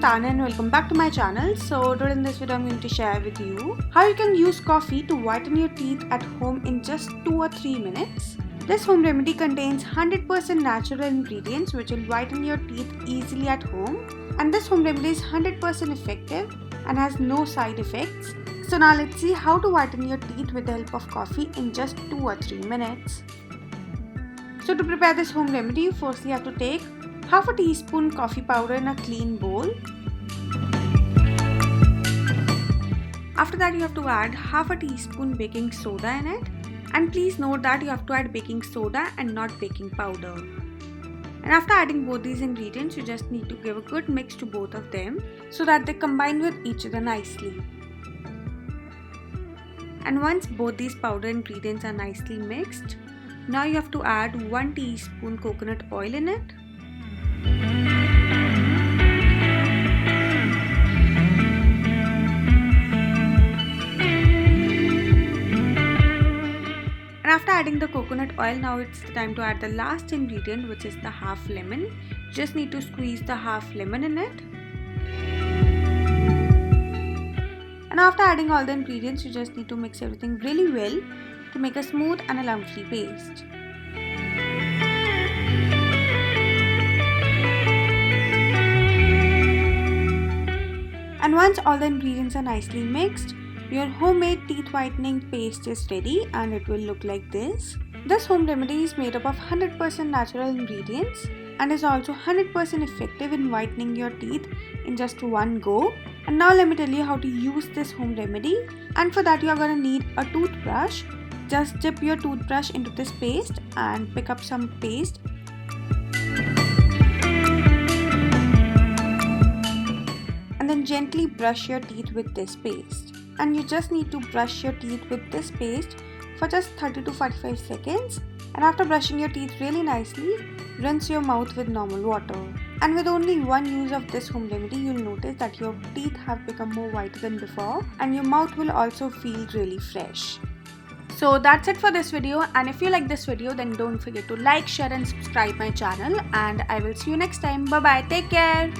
Tanya and welcome back to my channel. So today in this video I'm going to share with you how you can use coffee to whiten your teeth at home in just 2 or 3 minutes. This home remedy contains 100% natural ingredients which will whiten your teeth easily at home, and this home remedy is 100% effective and has no side effects. So now let's see how to whiten your teeth with the help of coffee in just 2 or 3 minutes. So to prepare this home remedy, you firstly have to take half a teaspoon coffee powder in a clean bowl. After that you have to add half a teaspoon baking soda in it, and please note that you have to add baking soda and not baking powder. And after adding both these ingredients, you just need to give a good mix to both of them so that they combine with each other nicely. And once both these powder ingredients are nicely mixed, now you have to add 1 teaspoon coconut oil in it. And after adding the coconut oil, now it's the time to add the last ingredient, which is the half lemon. You just need to squeeze the half lemon in it. And after adding all the ingredients, you just need to mix everything really well to make a smooth and a lump-free paste. And once all the ingredients are nicely mixed, your homemade teeth whitening paste is ready, and it will look like this. This home remedy is made up of 100% natural ingredients and is also 100% effective in whitening your teeth in just one go. And now let me tell you how to use this home remedy. And for that you are going to need a toothbrush. Just dip your toothbrush into this paste and pick up some paste. And then gently brush your teeth with this paste. And you just need to brush your teeth with this paste for just 30 to 45 seconds. And after brushing your teeth really nicely, rinse your mouth with normal water. And with only one use of this home remedy, you'll notice that your teeth have become more whiter than before, and your mouth will also feel really fresh. So that's it for this video, and if you like this video, then don't forget to like, share and subscribe my channel, and I will see you next time. Bye bye, take care.